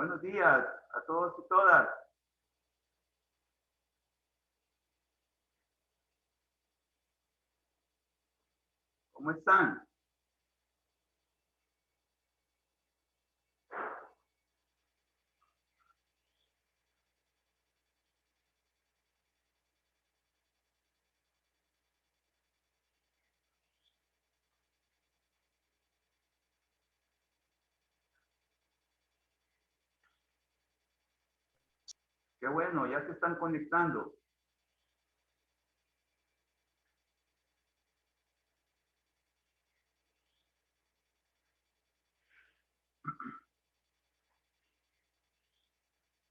Buenos días a todos y todas. ¿Cómo están? Qué bueno, ya se están conectando.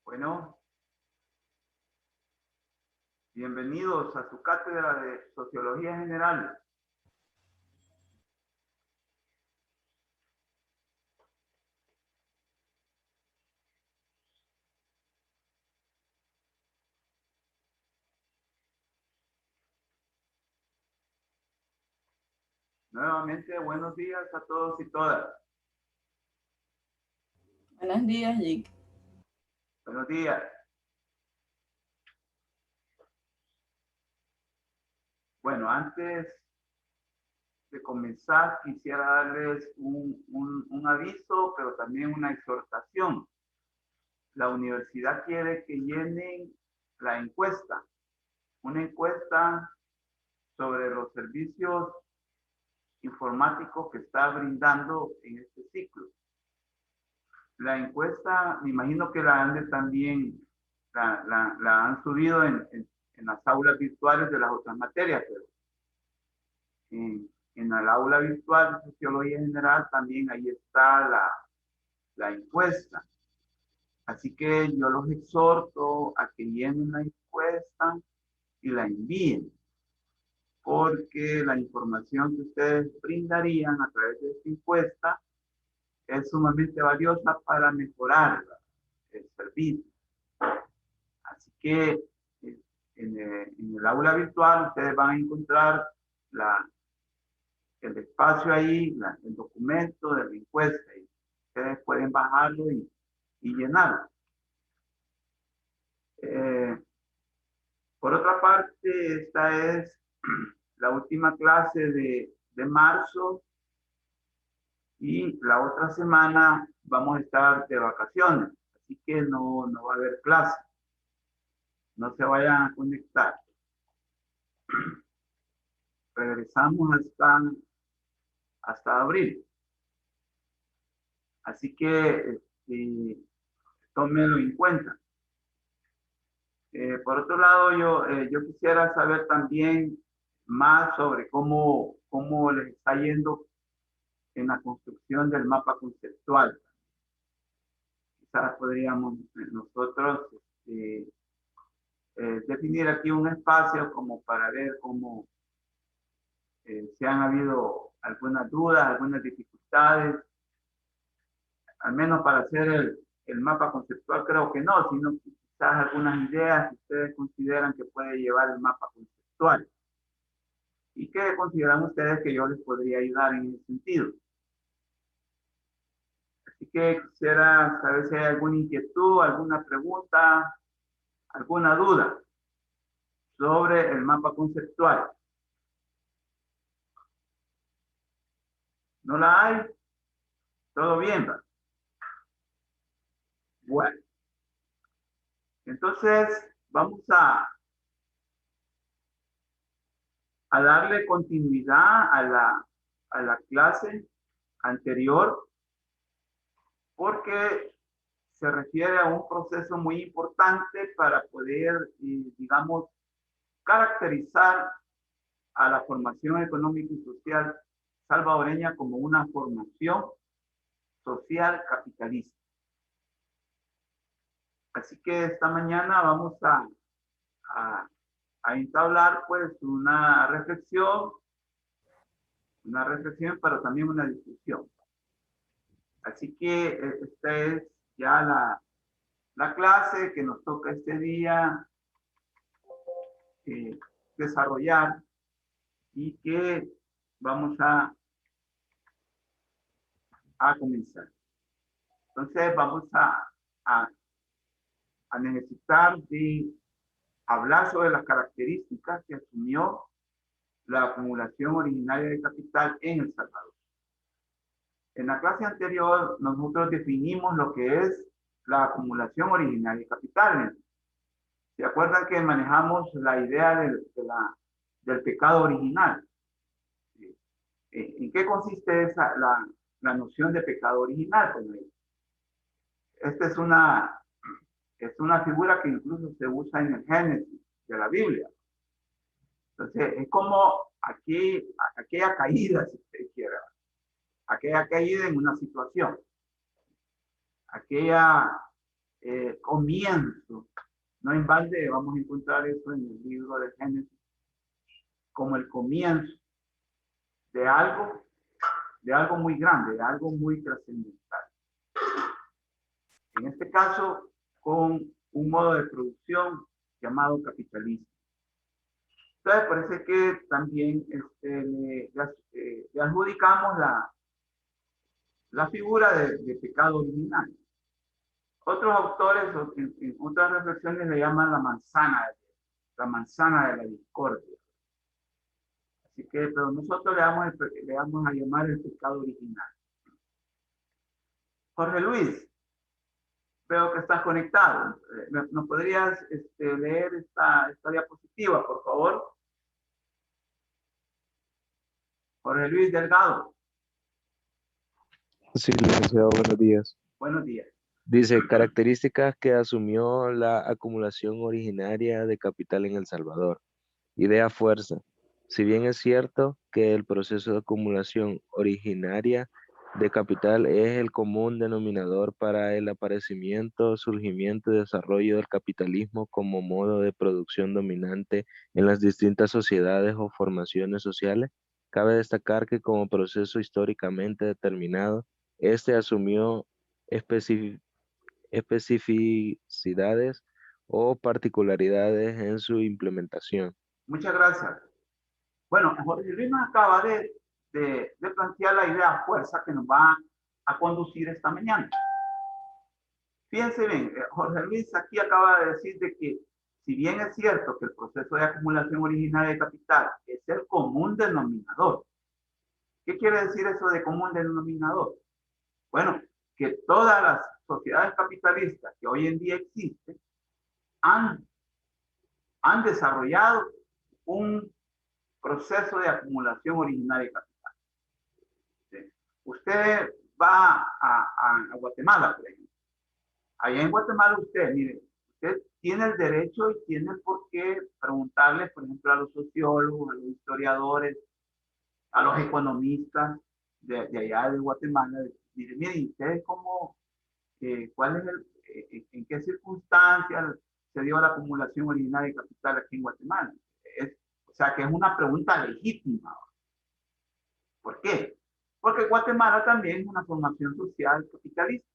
Bueno, bienvenidos a su cátedra de Sociología General. Nuevamente, buenos días a todos y todas. Buenos días, Jake. Buenos días. Bueno, antes de comenzar, quisiera darles un aviso, pero también una exhortación. La universidad quiere que llenen la encuesta, una encuesta sobre los servicios informáticos que está brindando en este ciclo. La encuesta, me imagino que la han también, la han subido en las aulas virtuales de las otras materias, pero en el aula virtual de Sociología General también ahí está la encuesta. Así que yo los exhorto a que llenen la encuesta y la envíen, porque la información que ustedes brindarían a través de esta encuesta es sumamente valiosa para mejorar el servicio. Así que en el aula virtual ustedes van a encontrar el espacio ahí, el documento de la encuesta, y ustedes pueden bajarlo y llenarlo. Por otra parte, esta es la última clase de marzo, y la otra semana vamos a estar de vacaciones, así que no va a haber clase. No se vayan a conectar. Regresamos hasta abril. Así que tómenlo en cuenta. Por otro lado, yo quisiera saber también más sobre cómo les está yendo en la construcción del mapa conceptual. Quizás podríamos nosotros definir aquí un espacio como para ver cómo si han habido algunas dudas, algunas dificultades, al menos para hacer el mapa conceptual creo que no, sino quizás algunas ideas que ustedes consideran que puede llevar el mapa conceptual. ¿Y qué consideran ustedes que yo les podría ayudar en ese sentido? Así que quisiera saber si hay alguna inquietud, alguna pregunta, alguna duda sobre el mapa conceptual. ¿No la hay? ¿Todo bien? Bueno, entonces vamos a darle continuidad a la clase anterior, porque se refiere a un proceso muy importante para poder, digamos, caracterizar a la formación económica y social salvadoreña como una formación social capitalista. Así que esta mañana vamos a entablar pues una reflexión, pero también una discusión. Así que esta es ya la clase que nos toca este día desarrollar, y que vamos a comenzar. Entonces vamos a a, a necesitar de hablar sobre las características que asumió la acumulación originaria de capital en El Salvador. En la clase anterior, nosotros definimos lo que es la acumulación originaria de capital. ¿Se acuerdan que manejamos la idea del pecado original? ¿En qué consiste la noción de pecado original? Pues, esta es una figura que incluso se usa en el Génesis de la Biblia. Entonces, es como aquella caída, si usted quiere, aquella caída en una situación, aquella comienzo. No en balde vamos a encontrar eso en el libro de Génesis, como el comienzo de algo muy grande, de algo muy trascendental. En este caso, con un modo de producción llamado capitalismo. Entonces, parece que también le adjudicamos la figura de pecado original. Otros autores en otras reflexiones le llaman la manzana de la discordia. Así que, pero nosotros le vamos a llamar el pecado original. Jorge Luis, veo que estás conectado. ¿Nos podrías leer esta diapositiva, por favor? Jorge Luis Delgado. Sí, licenciado, buenos días. Buenos días. Dice, características que asumió la acumulación originaria de capital en El Salvador. Idea fuerza. Si bien es cierto que el proceso de acumulación originaria de capital es el común denominador para el aparecimiento, surgimiento y desarrollo del capitalismo como modo de producción dominante en las distintas sociedades o formaciones sociales, cabe destacar que como proceso históricamente determinado, este asumió especificidades o particularidades en su implementación. Muchas gracias. Bueno, Jorge Luis nos acaba de plantear la idea fuerza que nos va a conducir esta mañana. Fíjense bien, Jorge Luis aquí acaba de decir de que si bien es cierto que el proceso de acumulación originaria de capital es el común denominador, ¿qué quiere decir eso de común denominador? Bueno, que todas las sociedades capitalistas que hoy en día existen han desarrollado un proceso de acumulación originaria de capital. ¿Sí? Usted va a Guatemala, por ejemplo. Allá en Guatemala usted, mire, usted tiene el derecho y tiene el por qué preguntarle, por ejemplo, a los sociólogos, a los historiadores, a los economistas de allá de Guatemala, miren, ustedes cómo, cuál es en qué circunstancias se dio la acumulación originaria de capital aquí en Guatemala. O sea, que es una pregunta legítima. ¿Por qué? Porque Guatemala también es una formación social capitalista.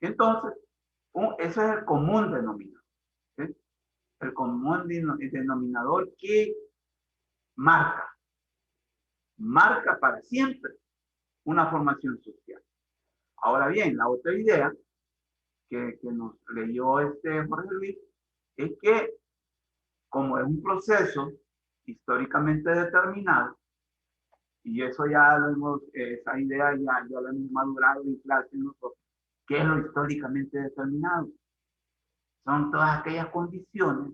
Entonces, eso es el común denominador. ¿Sí? El común denominador que marca para siempre una formación social. Ahora bien, la otra idea que nos leyó Jorge Luis es que como es un proceso históricamente determinado, y eso ya lo hemos, esa idea ya la hemos madurado en clase nosotros, ¿qué es lo históricamente determinado? Son todas aquellas condiciones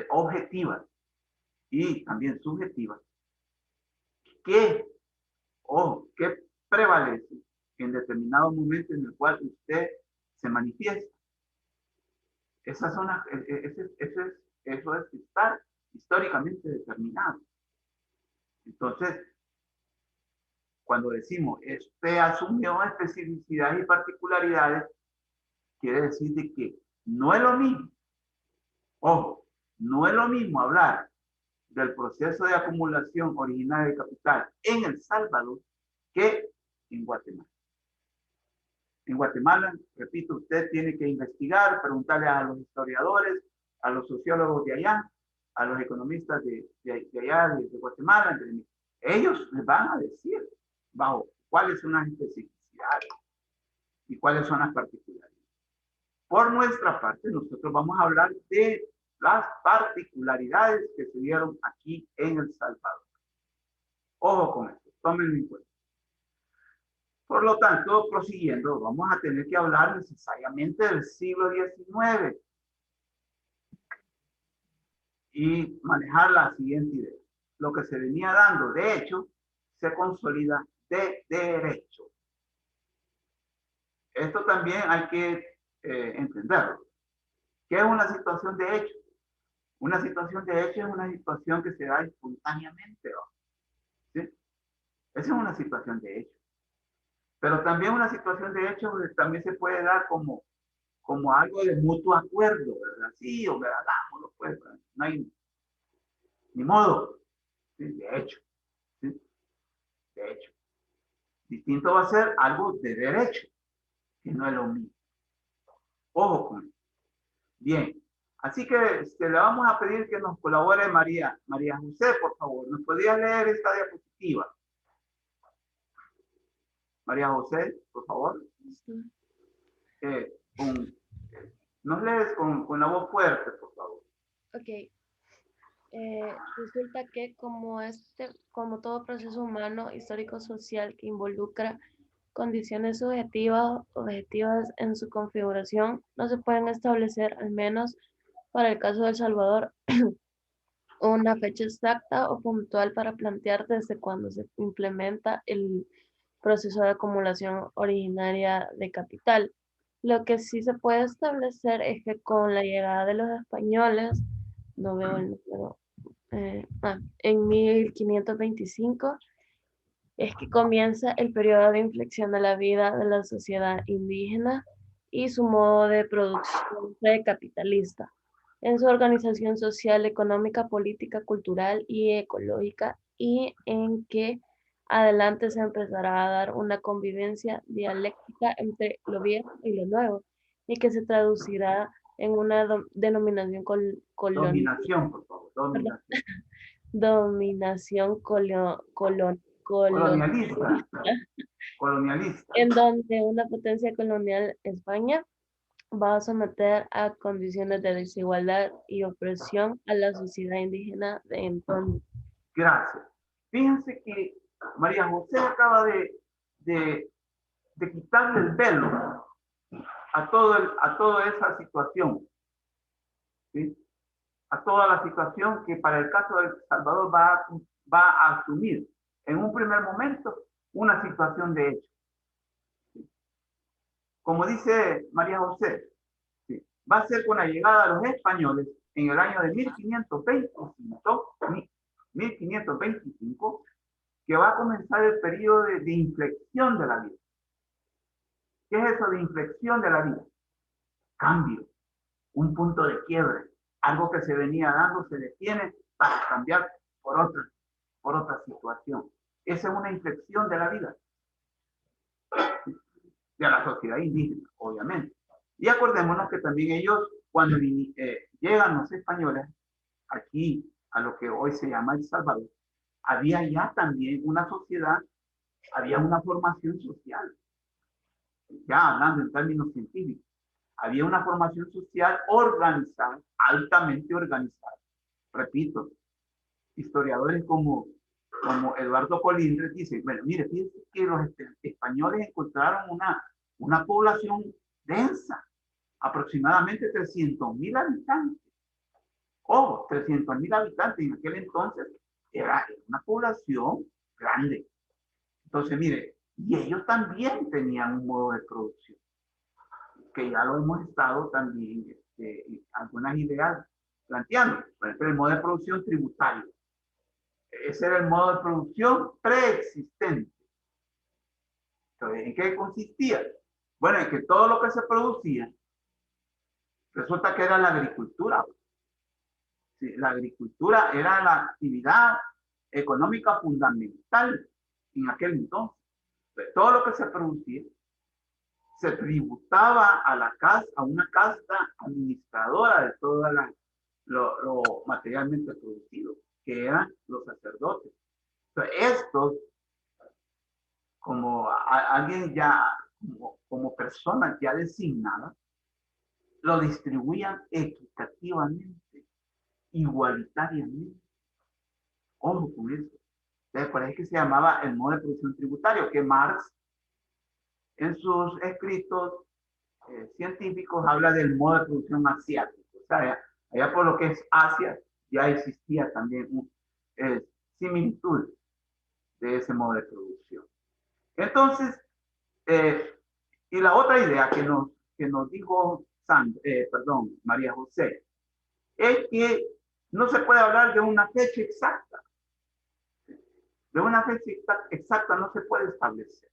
objetivas y también subjetivas que prevalecen en determinado momento en el cual usted se manifiesta. Esas son eso es estar históricamente determinado. Entonces, cuando decimos este asumió especificidades y particularidades, quiere decir de que no es lo mismo, ojo, no es lo mismo hablar del proceso de acumulación originaria de capital en El Salvador que en Guatemala. En Guatemala, repito, usted tiene que investigar, preguntarle a los historiadores, a los sociólogos de allá, a los economistas de allá, de Guatemala. Ellos les van a decir bajo cuáles son las especificidades y cuáles son las particularidades. Por nuestra parte, nosotros vamos a hablar de las particularidades que se dieron aquí en El Salvador. Ojo con esto, tómenlo en cuenta. Por lo tanto, prosiguiendo, vamos a tener que hablar necesariamente del siglo XIX y manejar la siguiente idea. Lo que se venía dando de hecho se consolida de derecho. Esto también hay que entenderlo. ¿Qué es una situación de hecho? Una situación de hecho es una situación que se da espontáneamente, ¿no? ¿Sí? Esa es una situación de hecho. Pero también una situación de hecho también se puede dar como algo de mutuo acuerdo, ¿verdad? Sí, o sea, hagámoslo, pues, ¿verdad? No hay ni modo. ¿Sí? De hecho. ¿Sí? De hecho. Distinto va a ser algo de derecho, que no es lo mismo. Ojo con eso. Bien. Así que le vamos a pedir que nos colabore María José, por favor. ¿Nos podría leer esta diapositiva? María José, por favor. Sí. Nos lees con la voz fuerte, por favor. Ok. Resulta que como todo proceso humano, histórico, social que involucra condiciones subjetivas, objetivas en su configuración, no se pueden establecer, al menos para el caso de El Salvador, una fecha exacta o puntual para plantear desde cuándo se implementa el proceso de acumulación originaria de capital. Lo que sí se puede establecer es que con la llegada de los españoles, no veo el número, en 1525, es que comienza el periodo de inflexión de la vida de la sociedad indígena y su modo de producción precapitalista en su organización social, económica, política, cultural y ecológica, y en que adelante se empezará a dar una convivencia dialéctica entre lo viejo y lo nuevo, y que se traducirá en una denominación Dominación, por favor. Dominación. dominación Colonialista. Colonialista. en donde una potencia colonial, España, va a someter a condiciones de desigualdad y opresión a la sociedad indígena de entonces. Gracias. Fíjense que María José acaba de quitarle el velo a toda esa situación, ¿sí? A toda la situación que para el caso de El Salvador va a asumir en un primer momento una situación de hecho. ¿Sí? Como dice María José, ¿sí? Va a ser con la llegada de los españoles en el año de 1525 que va a comenzar el periodo de inflexión de la vida. ¿Qué es eso de inflexión de la vida? Cambio, un punto de quiebre, algo que se venía dando se detiene para cambiar por otra situación. Esa es una inflexión de la vida, de la sociedad indígena, obviamente. Y acordémonos que también ellos, cuando llegan los españoles aquí a lo que hoy se llama El Salvador, había ya también una sociedad, había una formación social, ya hablando en términos científicos, había una formación social organizada, altamente organizada. Repito, historiadores como Eduardo Colindres dicen, bueno, mire, fíjense que los españoles encontraron una población densa, aproximadamente 300,000 habitantes. Ojo, 300,000 habitantes en aquel entonces era una población grande. Entonces, mire, y ellos también tenían un modo de producción, que ya lo hemos estado también, algunas ideas planteando. Por ejemplo, el modo de producción tributario. Ese era el modo de producción preexistente. Entonces, ¿en qué consistía? Bueno, en que todo lo que se producía, resulta que era la agricultura. Sí, la agricultura era la actividad económica fundamental en aquel entonces. Entonces, todo lo que se producía se tributaba a una casta administradora de todo lo materialmente producido, que eran los sacerdotes. Entonces, estos, como alguien ya, como personas ya designadas, lo distribuían equitativamente, igualitariamente. Ojo con eso. Entonces, por eso es que se llamaba el modo de producción tributario, que Marx en sus escritos científicos habla del modo de producción asiático. O sea, allá por lo que es Asia ya existía también similitud de ese modo de producción. Entonces, y la otra idea que nos dijo María José, es que no se puede hablar de una fecha exacta. De una fecha exacta no se puede establecer.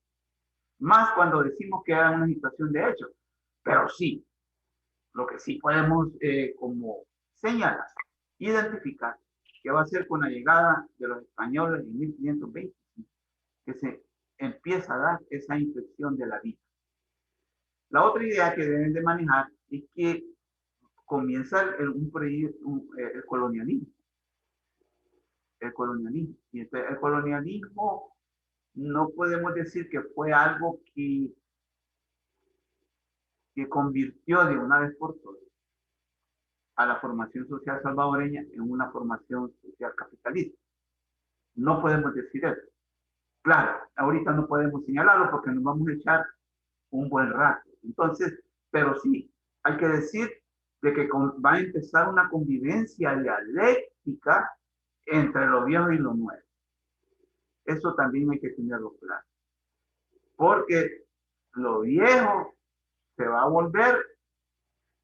Más cuando decimos que era una situación de hecho. Pero sí, lo que sí podemos como señalar, identificar, que va a ser con la llegada de los españoles en 1525, que se empieza a dar esa inflexión de la vida. La otra idea que deben de manejar es que comienza el colonialismo. El colonialismo. Y entonces, el colonialismo no podemos decir que fue algo que convirtió de una vez por todas a la formación social salvadoreña en una formación social capitalista. No podemos decir eso. Claro, ahorita no podemos señalarlo porque nos vamos a echar un buen rato. Entonces, pero sí, hay que decir de que va a empezar una convivencia dialéctica entre lo viejo y lo nuevo. Eso también hay que tenerlo claro. Porque lo viejo se va a volver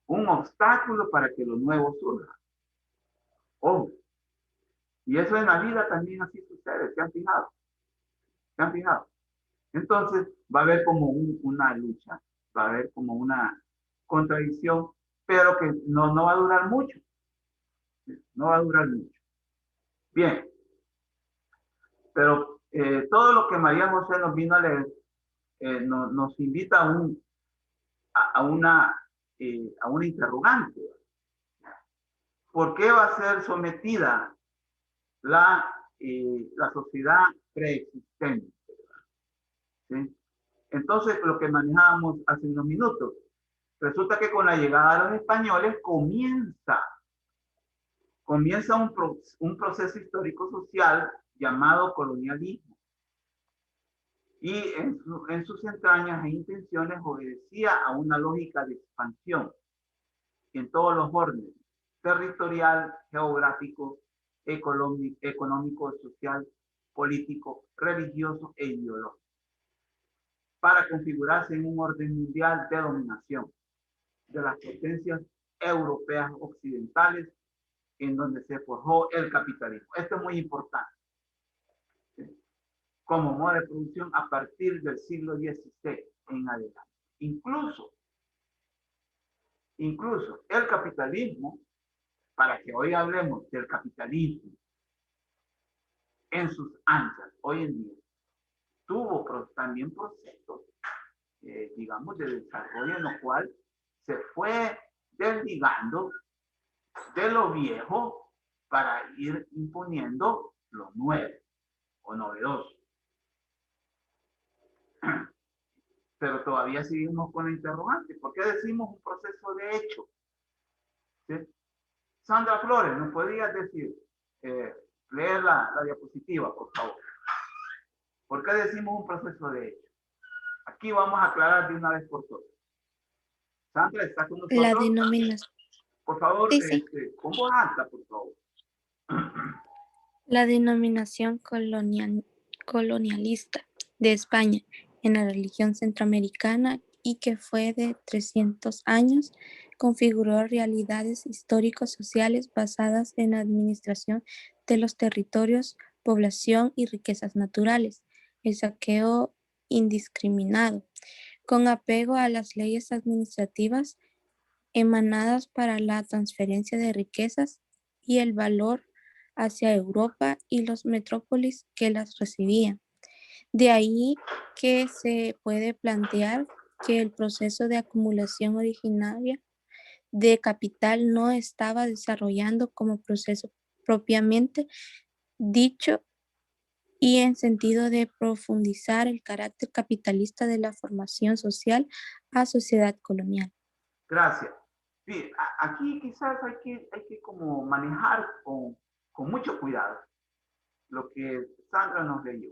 un obstáculo para que lo nuevo surja. Oh, y eso en la vida también así sucede, ¿se han fijado? ¿Se han fijado? Entonces va a haber como una lucha, va a haber como una contradicción, pero que no va a durar mucho. No va a durar mucho. Bien, pero todo lo que María José nos vino a leer nos invita a una interrogante. ¿Por qué va a ser sometida la sociedad preexistente? ¿Sí? Entonces, lo que manejábamos hace unos minutos, resulta que con la llegada de los españoles comienza un proceso histórico-social llamado colonialismo. Y en sus entrañas e intenciones obedecía a una lógica de expansión en todos los órdenes: territorial, geográfico, económico, social, político, religioso e ideológico, para configurarse en un orden mundial de dominación de las potencias europeas occidentales, en donde se forjó el capitalismo. Esto es muy importante. Como modo de producción a partir del siglo XVI en adelante. Incluso el capitalismo, para que hoy hablemos del capitalismo en sus anchas, hoy en día, tuvo también procesos, digamos, de desarrollo en lo cual se fue desligando de lo viejo para ir imponiendo lo nuevo o novedoso. Pero todavía seguimos con la interrogante. ¿Por qué decimos un proceso de hecho? ¿Sí? Sandra Flores, ¿nos podrías decir, leer la diapositiva, por favor? ¿Por qué decimos un proceso de hecho? Aquí vamos a aclarar de una vez por todas. Sandra, ¿está con nosotros? La denominación. Por favor, Sí. con voz alta, por favor. La denominación colonialista de España en la región centroamericana y que fue de 300 años, configuró realidades histórico-sociales basadas en la administración de los territorios, población y riquezas naturales, el saqueo indiscriminado, con apego a las leyes administrativas emanadas para la transferencia de riquezas y el valor hacia Europa y los metrópolis que las recibían. De ahí que se puede plantear que el proceso de acumulación originaria de capital no estaba desarrollando como proceso propiamente dicho y en sentido de profundizar el carácter capitalista de la formación social a sociedad colonial. Gracias. Sí, aquí quizás hay que como manejar con mucho cuidado lo que Sandra nos leyó.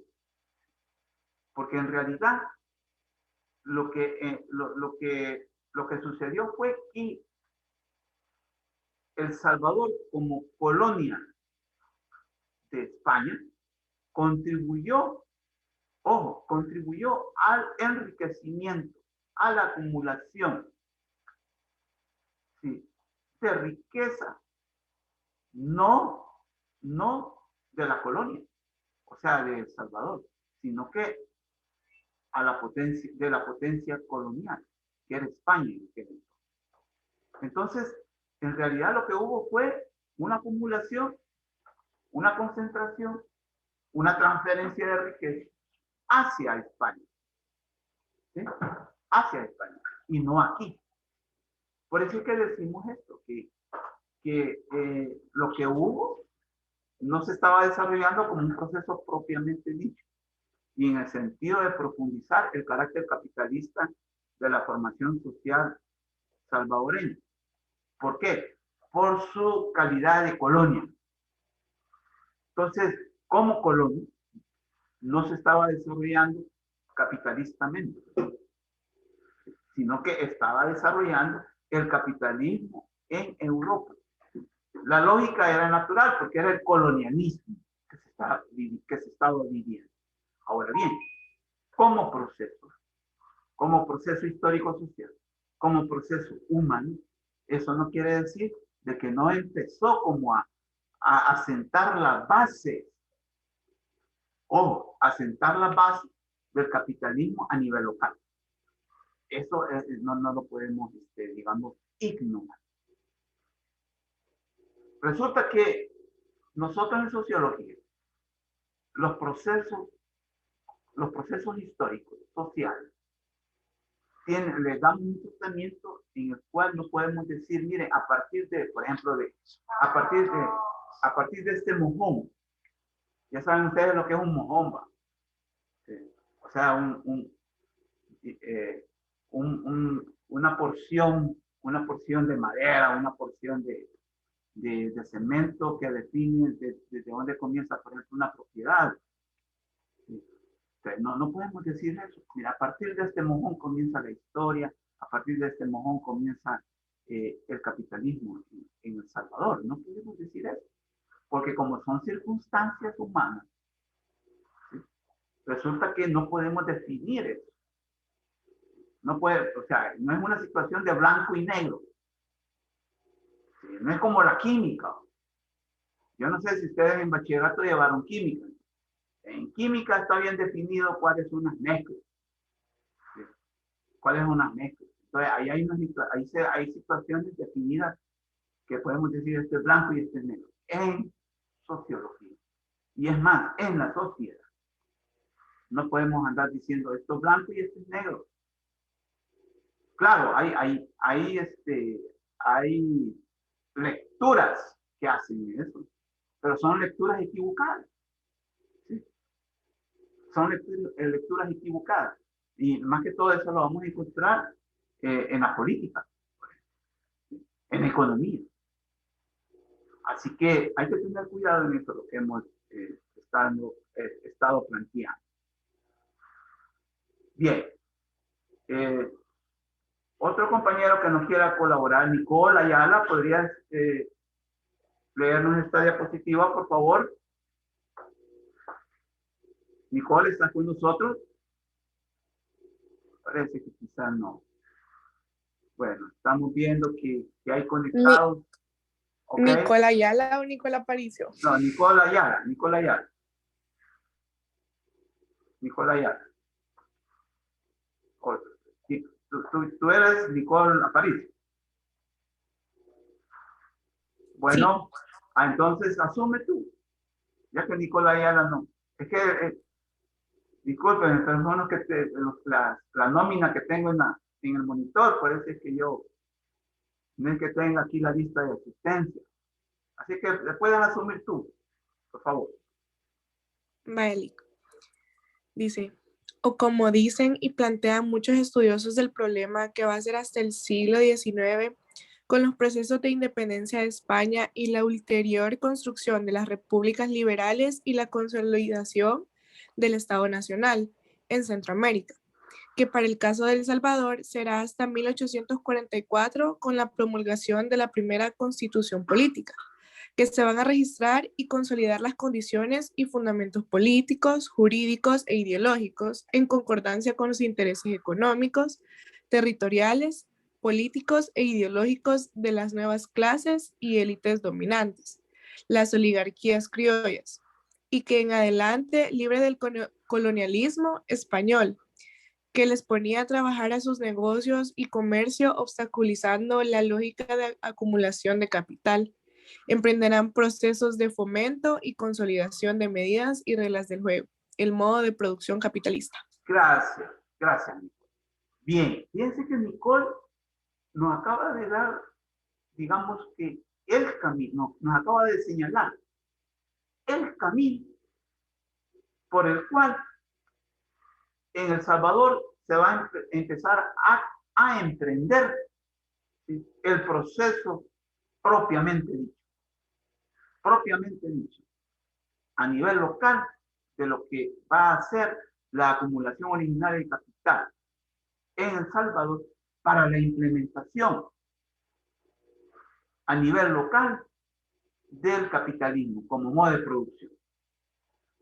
Porque en realidad lo que sucedió fue que El Salvador como colonia de España contribuyó al enriquecimiento, a la acumulación, ¿sí?, de riqueza, no de la colonia, o sea, de El Salvador, sino que de la potencia colonial, que era España en aquel entonces. Entonces, en realidad lo que hubo fue una acumulación, una concentración, una transferencia de riqueza hacia España, ¿sí?, hacia España, y no aquí. Por eso es que decimos esto, que lo que hubo no se estaba desarrollando como un proceso propiamente dicho, y en el sentido de profundizar el carácter capitalista de la formación social salvadoreña. ¿Por qué? Por su calidad de colonia. Entonces, como colonia, no se estaba desarrollando capitalistamente, sino que estaba desarrollando el capitalismo en Europa. La lógica era natural porque era el colonialismo que se estaba viviendo. Ahora bien, como proceso histórico-social, como proceso humano, eso no quiere decir de que no empezó como a asentar la base, o asentar la base del capitalismo a nivel local. Eso no lo podemos, digamos, ignorar. Resulta que nosotros en sociología, los procesos históricos, sociales, le damos un tratamiento en el cual no podemos decir, mire, a partir de, por ejemplo, a partir de este mojón, ya saben ustedes lo que es un mojón, ¿va? O sea, una porción de madera, una porción de cemento que define desde dónde comienza, por ejemplo, una propiedad. No podemos decir eso. Mira, a partir de este mojón comienza la historia, a partir de este mojón comienza el capitalismo en El Salvador. No podemos decir eso, porque como son circunstancias humanas, ¿sí?, resulta que no podemos definir eso. No puede, o sea, no es una situación de blanco y negro. ¿Sí? No es como la química. Yo no sé si ustedes en bachillerato llevaron química. En química está bien definido cuáles son las mezclas. ¿Sí? ¿Cuáles son las mezclas? Entonces, hay situaciones definidas que podemos decir este es blanco y este es negro. En sociología. Y es más, en la sociedad. No podemos andar diciendo esto es blanco y esto es negro. Claro, hay lecturas que hacen eso, pero son lecturas equivocadas. ¿Sí? Son lecturas equivocadas. Y más que todo eso lo vamos a encontrar en la política, en economía. Así que hay que tener cuidado en eso, lo que hemos estado planteando. Bien. Otro compañero que nos quiera colaborar, Nicole Ayala, ¿podrías leernos esta diapositiva, por favor? Nicole, ¿estás con nosotros? Parece que quizás no. Bueno, estamos viendo que hay conectados. ¿Okay? ¿Nicole Ayala o Nicole Aparicio? No, Nicole Ayala. Tú eres Nicole Aparicio. Bueno, sí. Entonces asume tú, ya que Nicole Ayala no. Es que, disculpen, pero son la nómina que tengo en el monitor, por eso es que yo no es que tenga aquí la lista de asistencia. Así que le pueden asumir tú, por favor. Maelic. Dice, o como dicen y plantean muchos estudiosos del problema que va a ser hasta el siglo XIX, con los procesos de independencia de España y la ulterior construcción de las repúblicas liberales y la consolidación del Estado Nacional en Centroamérica, que para el caso de El Salvador será hasta 1844 con la promulgación de la primera constitución política, que se van a registrar y consolidar las condiciones y fundamentos políticos, jurídicos e ideológicos en concordancia con los intereses económicos, territoriales, políticos e ideológicos de las nuevas clases y élites dominantes, las oligarquías criollas, y que en adelante libre del colonialismo español, que les ponía a trabajar a sus negocios y comercio obstaculizando la lógica de acumulación de capital. Emprenderán procesos de fomento y consolidación de medidas y reglas del juego, el modo de producción capitalista. Gracias, gracias, Nicole. Bien, fíjense que Nicole nos acaba de dar, digamos que el camino, nos acaba de señalar el camino por el cual en El Salvador se va a empezar a emprender, ¿sí?, el proceso propiamente dicho, a nivel local, de lo que va a ser la acumulación originaria de capital en El Salvador para la implementación a nivel local del capitalismo como modo de producción.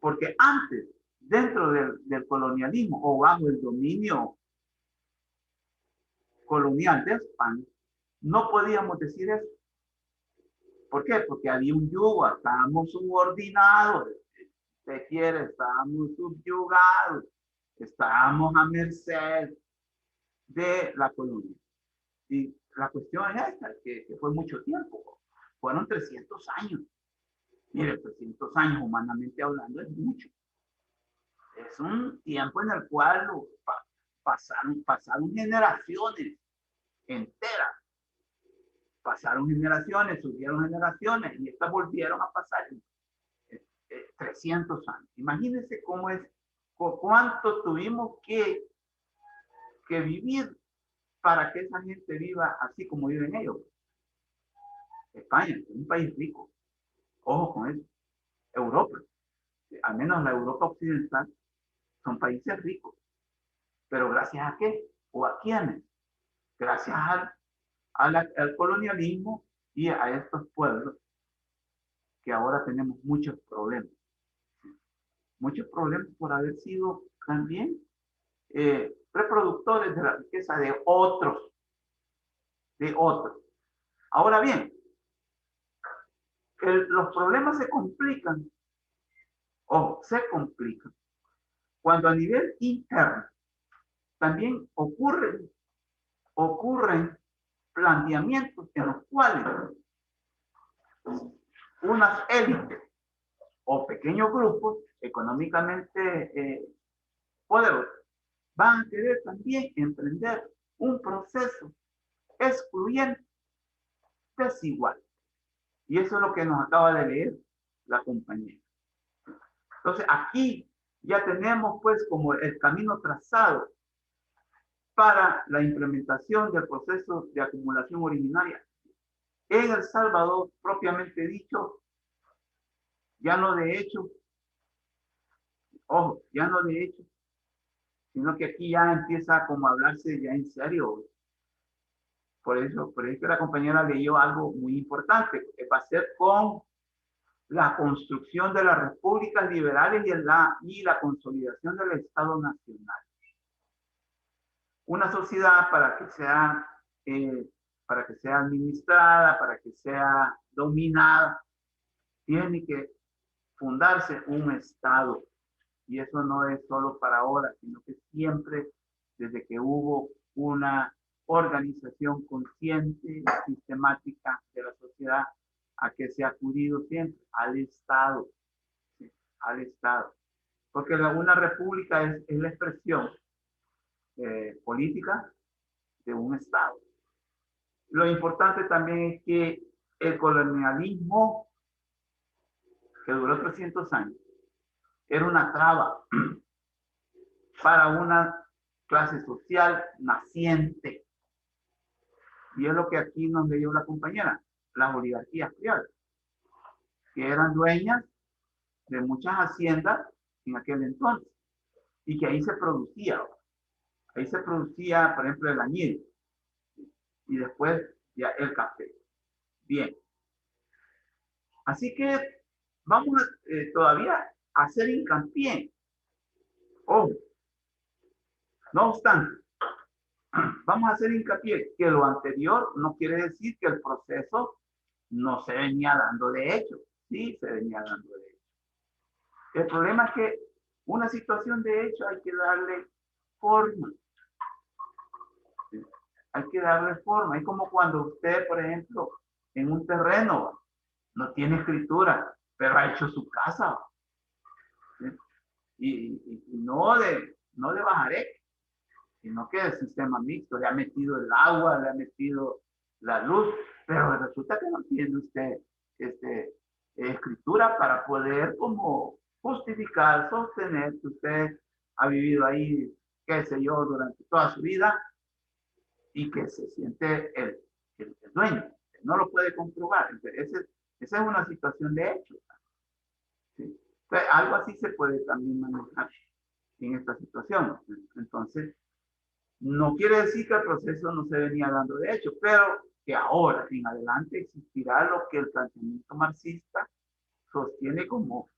Porque antes, dentro del colonialismo o bajo el dominio colonial de España, no podíamos decir eso. ¿Por qué? Porque había un yugo, estábamos subordinados, se quiere, estábamos subyugados, estábamos a merced de la colonia. Y la cuestión es esta, que fue mucho tiempo, fueron 300 años. Mire, 300 años humanamente hablando es mucho. Es un tiempo en el cual pasaron generaciones enteras. Pasaron generaciones, surgieron generaciones y estas volvieron a pasar 300 años. Imagínense cómo es, cuánto tuvimos que vivir para que esa gente viva así como viven ellos. España es un país rico. Ojo con eso. Europa, al menos la Europa occidental, son países ricos. ¿Pero gracias a qué? ¿O a quiénes? Gracias al colonialismo y a estos pueblos que ahora tenemos muchos problemas. Muchos problemas por haber sido también reproductores de la riqueza de otros. Ahora bien, los problemas se complican cuando a nivel interno también ocurren planteamientos en los cuales unas élites o pequeños grupos económicamente poderosos van a querer también emprender un proceso excluyente, desigual. Y eso es lo que nos acaba de leer la compañera. Entonces aquí ya tenemos pues como el camino trazado para la implementación del proceso de acumulación originaria en El Salvador, propiamente dicho, ya no de hecho, sino que aquí ya empieza como a hablarse ya en serio. Por eso que la compañera leyó algo muy importante, que va a ser con la construcción de las repúblicas liberales y la consolidación del Estado Nacional. Una sociedad para que sea administrada, para que sea dominada, tiene que fundarse un Estado. Y eso no es solo para ahora, sino que siempre, desde que hubo una organización consciente, sistemática de la sociedad, a que se ha acudido siempre al Estado, ¿sí?, al Estado. Porque una república es la expresión política de un Estado. Lo importante también es que el colonialismo, que duró 300 años, era una traba para una clase social naciente. Y es lo que aquí nos leyó la compañera, las oligarquías criollas, que eran dueñas de muchas haciendas en aquel entonces, y que ahí se producía, por ejemplo, el añil, y después ya el café. Bien. Así que vamos todavía a hacer hincapié. Oh, no obstante, vamos a hacer hincapié que lo anterior no quiere decir que el proceso no se venía dando de hecho. Sí, se venía dando de hecho. El problema es que una situación de hecho hay que darle forma. ¿Sí? Hay que darle forma. Es como cuando usted, por ejemplo, en un terreno no tiene escritura, pero ha hecho su casa. ¿Sí? Y no de bajaré, sino que el sistema mixto, le ha metido el agua, le ha metido la luz, pero resulta que no tiene usted escritura para poder como justificar, sostener que usted ha vivido ahí, qué sé yo, durante toda su vida y que se siente el dueño. No lo puede comprobar. Esa es una situación de hecho. ¿Sí? Entonces, algo así se puede también manejar en esta situación. Entonces, no quiere decir que el proceso no se venía dando de hecho, pero que ahora en adelante existirá lo que el planteamiento marxista sostiene como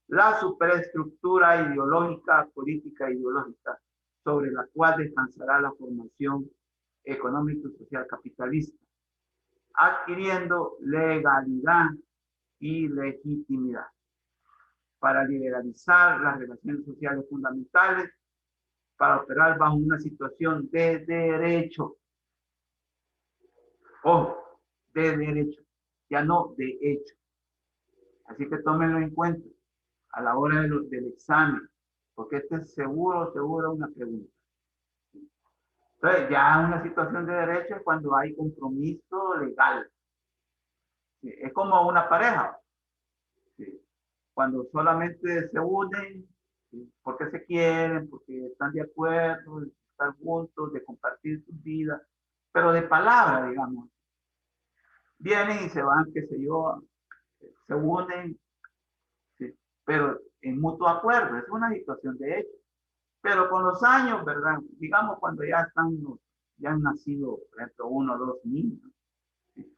la superestructura ideológica, política ideológica, sobre la cual descansará la formación económica y social capitalista, adquiriendo legalidad y legitimidad para liberalizar las relaciones sociales fundamentales, para operar bajo una situación de derecho. Ojo, de derecho, ya no de hecho. Así que tómenlo en cuenta a la hora del examen, porque este es seguro una pregunta. Entonces, ya una situación de derecho es cuando hay compromiso legal. ¿Sí? Es como una pareja. ¿Sí? Cuando solamente se unen, ¿sí? Porque se quieren, porque están de acuerdo, de estar juntos, de compartir sus vidas, pero de palabra, digamos. Vienen y se van, qué sé yo, se unen, ¿sí? Pero en mutuo acuerdo, es una situación de hecho. Pero con los años, ¿verdad? Digamos cuando ya han nacido, por ejemplo, 1 o 2 niños, ¿sí?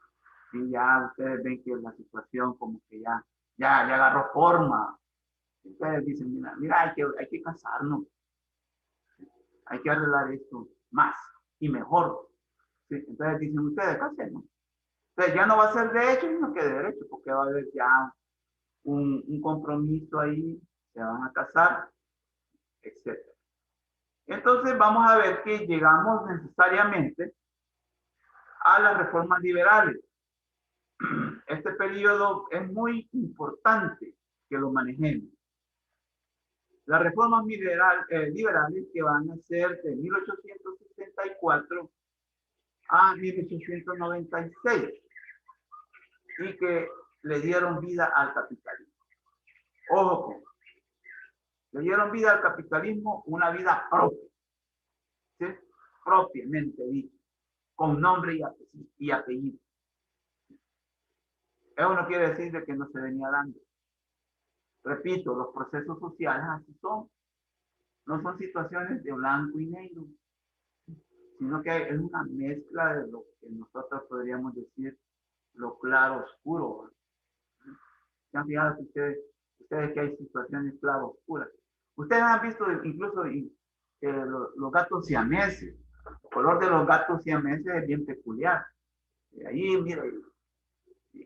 Y ya ustedes ven que la situación como que ya agarró forma. Ustedes dicen, mira, hay que casarnos, ¿sí? Hay que arreglar esto más y mejor. ¿Sí? Entonces dicen ustedes, casémonos. Entonces ya no va a ser de hecho, sino que de derecho, porque va a haber ya un compromiso ahí, se van a casar, etc. Entonces vamos a ver que llegamos necesariamente a las reformas liberales. Este periodo es muy importante que lo manejemos. Las reformas liberales que van a ser de 1864 a 1896 y que le dieron vida al capitalismo. Ojo, le dieron vida al capitalismo, una vida propia, ¿sí? Propiamente dicha, con nombre y apellido. Eso no quiere decir de que no se venía dando. Repito, los procesos sociales así son. No son situaciones de blanco y negro, sino que es una mezcla de lo que nosotros podríamos decir lo claro oscuro. ¿Se han fijado ustedes que hay situaciones claro oscuras? Ustedes han visto incluso los gatos siameses. El color de los gatos siameses es bien peculiar. Ahí, mira,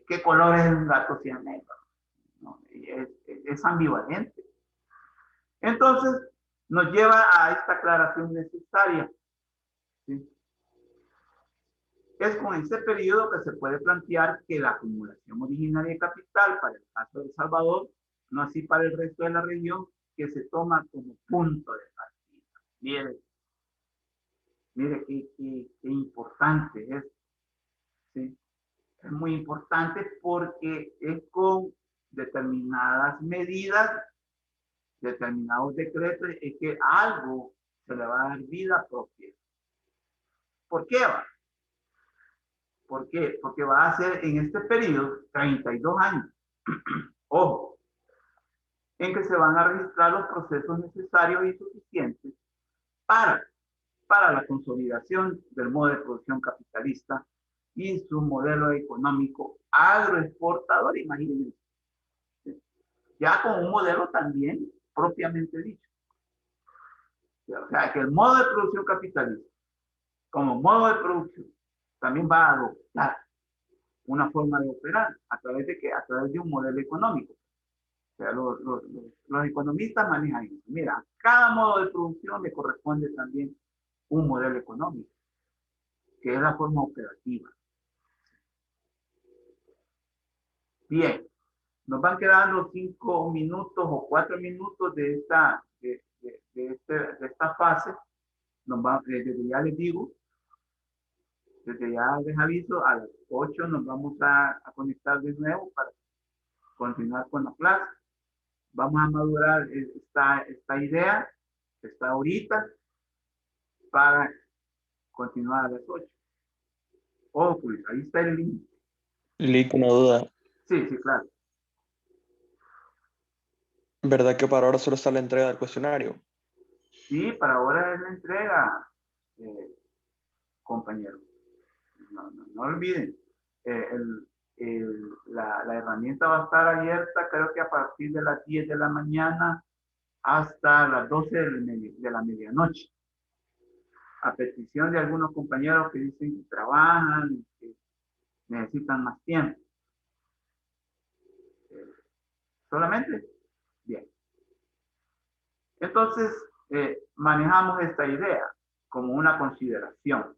¿qué color es un gato siamés? ¿No? Es ambivalente. Entonces, nos lleva a esta aclaración necesaria. ¿Sí? Es con este periodo que se puede plantear que la acumulación originaria de capital para el caso de El Salvador, no así para el resto de la región, que se toma como punto de partida. Mire qué importante es. ¿Sí? Es muy importante porque es con determinadas medidas determinados decretos es que algo se le va a dar vida propia. ¿Por qué va? ¿Por qué? Porque va a ser en este periodo 32 años. Ojo, en que se van a registrar los procesos necesarios y suficientes para, para la consolidación del modo de producción capitalista y su modelo económico agroexportador, imagínense. Ya con un modelo también propiamente dicho. O sea, que el modo de producción capitalista, como modo de producción, también va a adoptar una forma de operar. ¿A través de qué? A través de un modelo económico. O sea, los economistas manejan eso. Mira, a cada modo de producción le corresponde también un modelo económico, que es la forma operativa. Bien, nos van quedando 5 minutos o 4 minutos de esta fase. Desde ya les digo, desde ya les aviso, a las 8 nos vamos a conectar de nuevo para continuar con la clase. Vamos a madurar esta idea que está ahorita para continuar a las 8. Ojo, pues, ahí está el link. Lick, una duda. Sí, sí, claro. ¿Verdad que para ahora solo está la entrega del cuestionario? Sí, para ahora es la entrega, compañeros. No olviden. La herramienta va a estar abierta, creo que a partir de las 10 de la mañana hasta las 12 de la medianoche. A petición de algunos compañeros que dicen que trabajan y que necesitan más tiempo. ¿Solamente? Bien. Entonces, manejamos esta idea como una consideración.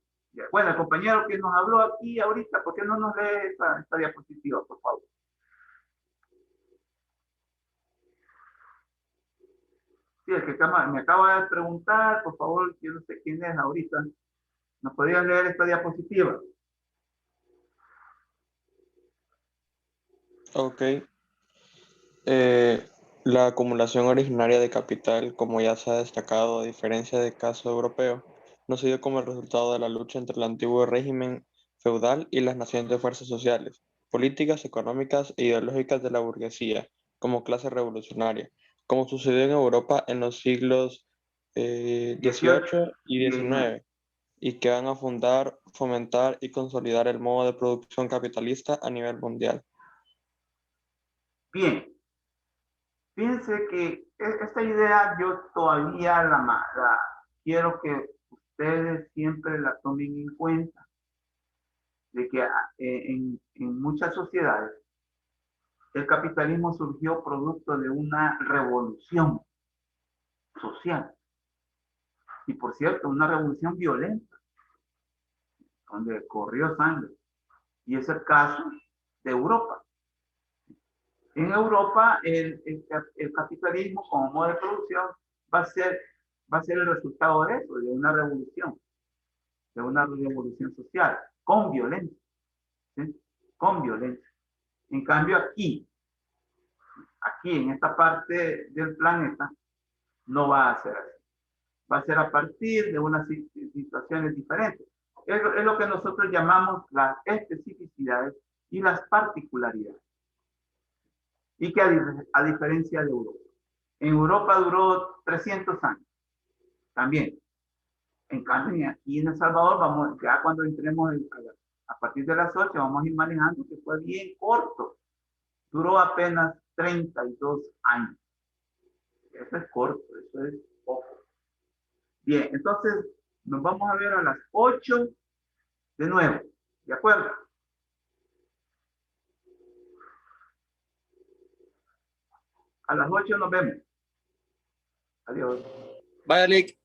Bueno, el compañero que nos habló aquí ahorita, ¿por qué no nos lee esta diapositiva, por favor? Sí, el que me acaba de preguntar, por favor, yo no sé quién es ahorita. ¿Nos podrían leer esta diapositiva? Ok. La acumulación originaria de capital, como ya se ha destacado, a diferencia del caso europeo, no se dio como el resultado de la lucha entre el antiguo régimen feudal y las nacientes fuerzas sociales, políticas, económicas e ideológicas de la burguesía, como clase revolucionaria, como sucedió en Europa en los siglos XVIII y 19. XIX, y que van a fundar, fomentar y consolidar el modo de producción capitalista a nivel mundial. Bien. Fíjense que esta idea yo todavía la quiero que ustedes siempre la tomen en cuenta, de que en muchas sociedades el capitalismo surgió producto de una revolución social. Y por cierto, una revolución violenta, donde corrió sangre. Y es el caso de Europa. En Europa, el capitalismo como modo de producción va a ser el resultado de eso, de una revolución social, con violencia, ¿sí? Con violencia. En cambio, aquí, en esta parte del planeta, no va a ser así. Va a ser a partir de unas situaciones diferentes. Es lo que nosotros llamamos las especificidades y las particularidades. Y que a diferencia de Europa. En Europa duró 300 años. También. En cambio, aquí en El Salvador, ya cuando entremos a partir de las 8, vamos a ir manejando que fue bien corto. Duró apenas 32 años. Eso es corto, eso es poco. Bien, entonces nos vamos a ver a las 8 de nuevo. ¿De acuerdo? A las 8 nos vemos. Adiós. Vaya, Lick.